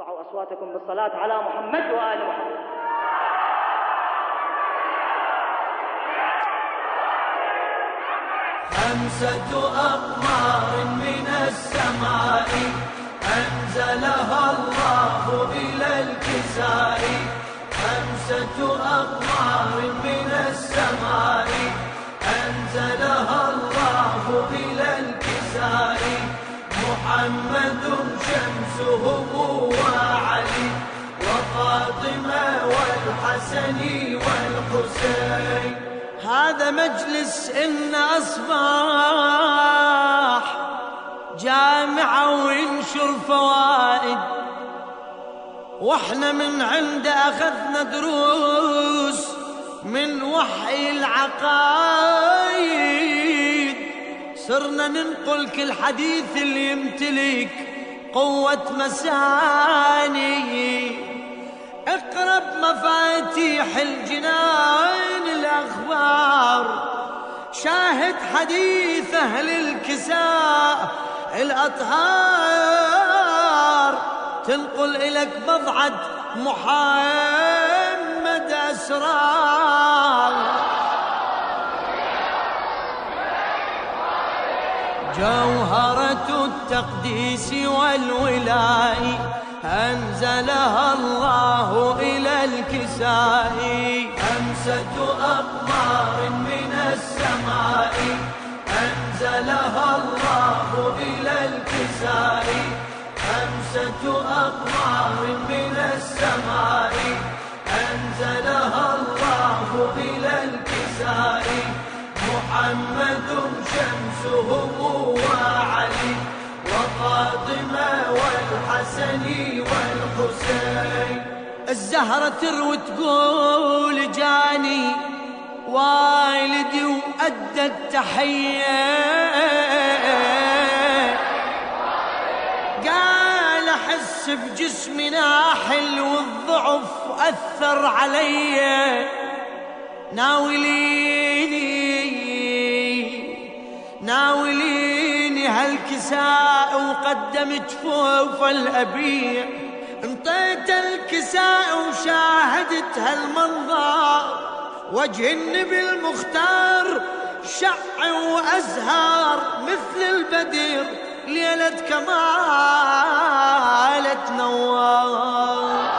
ارفعوا أصواتكم بالصلاة على محمد وآل محمد. خمسة أقمار من السماء أنزلها الله إلى الكساء. خمسة أقمار من السماء أنزلها الله إلى الكساء. محمد شمسهم وعلي وفاطمة والحسن والحسين. هذا مجلس إن أصبح جامعة وينشر فوائد، واحنا من عنده أخذنا دروس من وحي العقايد. صرنا ننقل كل حديث اللي يمتلك قوة مساني. اقرب مفاتيح الجنان الأخبار، شاهد حديث أهل الكساء الأطهار. تنقل إليك بضعة محمد أسرار. جوهرة التقديس والولاء أنزلها الله إلى الكساء. خمسة أقمار من السماء أنزلها الله إلى الكساء. خمسة أقمار من السماء أنزلها الله إلى الكساء. محمد شمسهم وعلي وفاطمة والحسن والحسين. الزهرة تروي تقول جاني والدي وأدى التحية، قال أحس بجسمي ناحل والضعف أثر علي. ناوليني هالكساء وقدم جفوف الأبية. انطيت الكساء وشاهدت هالمنظر، وجه النبي المختار شع وأزهار مثل البدر ليلة كمالة نوار.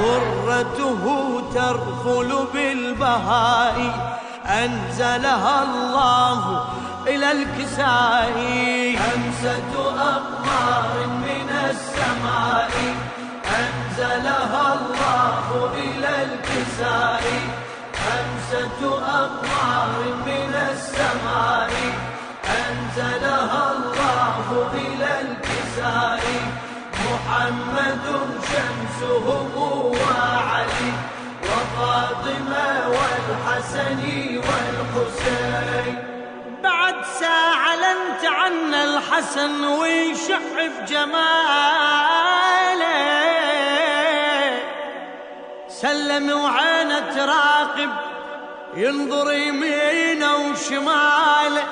غرته ترفل بالبهاء أنزلها الله إلى الكساء. خمسة أقمار من السماء أنزلها الله إلى الكساء. خمسة أقمار من السماء أنزلها الله إلى الكساء. محمد شمسهم وعلي وفاطمة والحسن والحسين. بعد ساعة لنت عنا الحسن ويشع بجماله، سلم وعينه تراقب ينظر يمينه وشماله.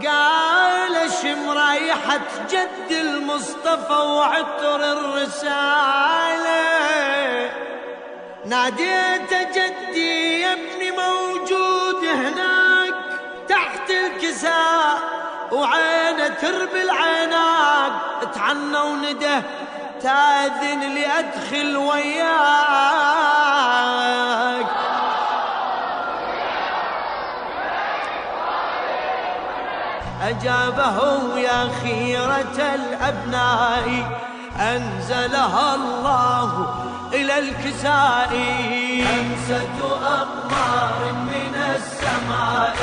قال شم رايحة جد المصطفى وعطر الرسالة. ناديت جدي يا ابني موجود هناك تحت الكساء وعينه تربي العناق. اتعنى وندى تاذن لي أدخل وياك. أجابه يا خيرة الأبناء أنزلها الله إلى الكساء. خمسة أقمار من السماء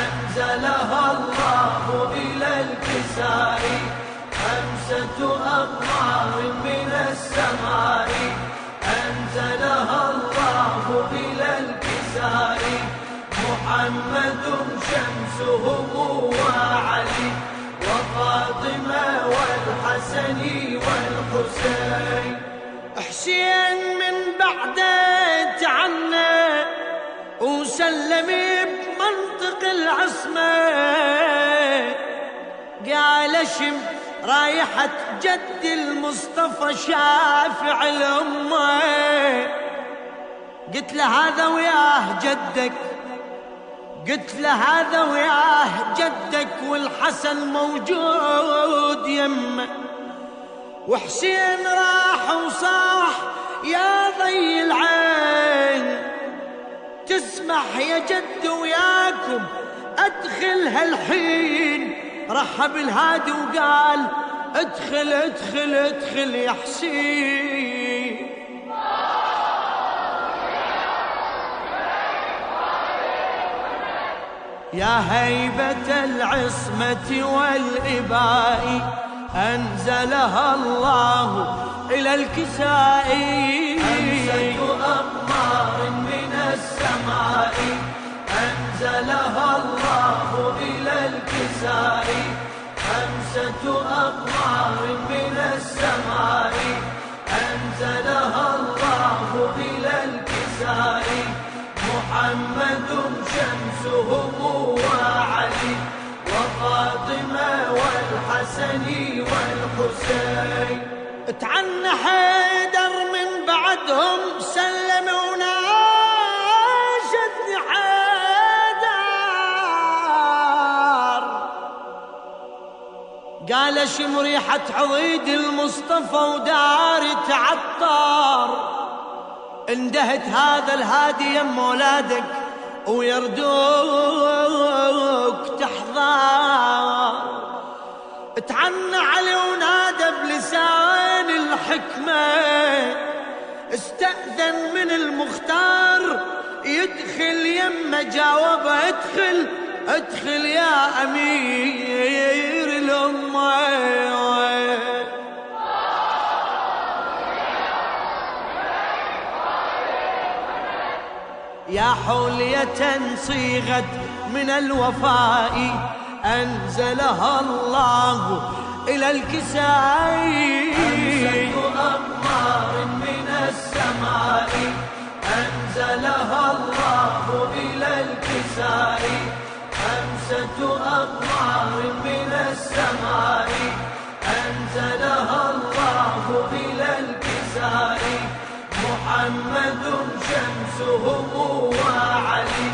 أنزلها الله إلى الكساء. خمسة أقمار من السماء أنزلها الله إلى الكساء. محمد شمسهم وعلي وفاطمة والحسن والحسين. حسين من بعده تعنى وسلم بمنطق العصمة. قال اشم رايحة جد المصطفى شافع الأمة. قلت له هذا وياه جدك، قلت له هذا وياه جدك، والحسن موجود يمه. وحسين راح وصاح يا ضي العين، تسمح يا جد وياكم ادخل هالحين. رحب الهادي وقال ادخل ادخل ادخل يا حسين. يا هيبة العصمة والإباء أنزلها الله إلى الكساء. أمسة أقمار من السماء أنزلها الله إلى الكساء. أمسة أقمار من السماء أنزلها الله إلى الكساء. محمد شمسهم وعلي وفاطمة والحسن والحسين. اتعنى حيدر من بعدهم سلم وناشدني حيدر، قال اشم ريحة عضيد المصطفى وداري تعطر. اندهت هذا الهادي يم ولادك ويردوك تحضر. اتعنى علي ونادى بلسان الحكمة، استأذن من المختار يدخل يمه. جاوبه ادخل ادخل يا أمير الأمة. يا حلية صيغت من الوفاء أنزلها الله إلى الكساء. أمسة أقمار من السماء أنزلها الله إلى الكساء. أمسة أقمار من السماء أنزلها الله إلى الكساء. محمد شمسهم وعلي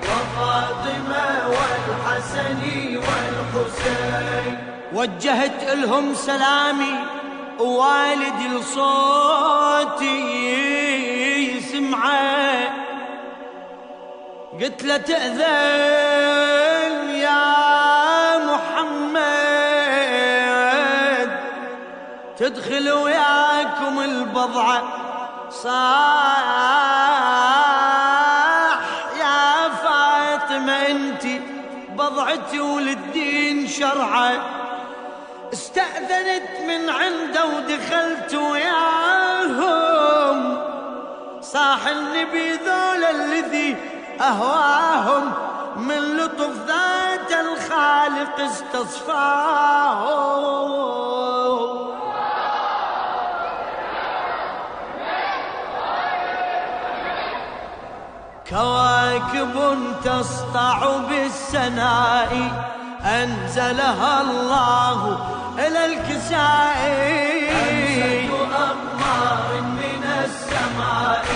وفاطمة والحسن والحسين. وجهت لهم سلامي ووالدي لصوتي يسمعه، قلت له تأذن يا محمد تدخل وياكم البضعة. صاح يا فاطمة انتي بضعتي وللدين شرعه. استأذنت من عنده ودخلت وياهم. صاح النبي ذولا الذي أهواهم، من لطف ذات الخالق استصفاهم. كواكب تسطع بالسناء أنزلها الله إلى الكساء. أمسة أقمار من السماء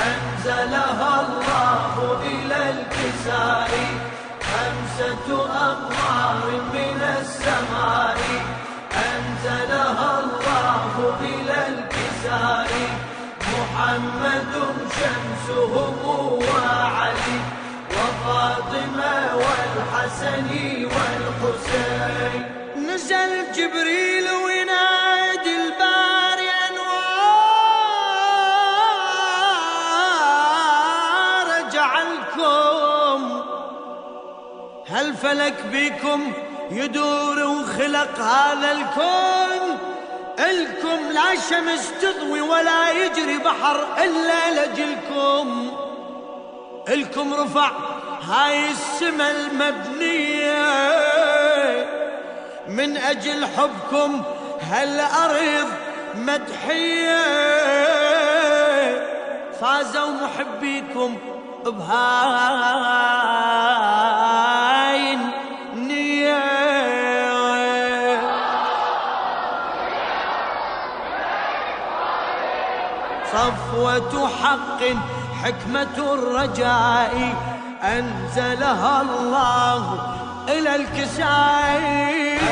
أنزلها الله إلى الكساء. أمسة أقمار من السماء أنزلها الله إلى الكساء. محمد شمسهم وعلي وفاطمة والحسن والحسين. نزل جبريل وينادي الباري أنوار جعلكم، هالفلك بكم يدور وخلق هذا الكون. الكم لا شمس تضوي ولا يجري بحر إلا لجلكم. الكم رفع هاي السما المبنية، من أجل حبكم هالأرض مدحية. فازوا محبيكم بهاي النية. صفوة حق حكمة الرجاء أنزلها الله إلى الكساء.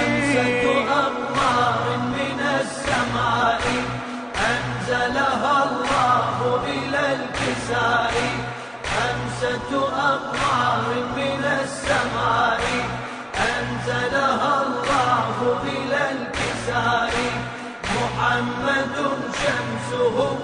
أمسة أقمار من السماء أنزلها الله إلى الكساء. أمسة أقمار من السماء أنزلها الله إلى الكساء. محمد شمسهم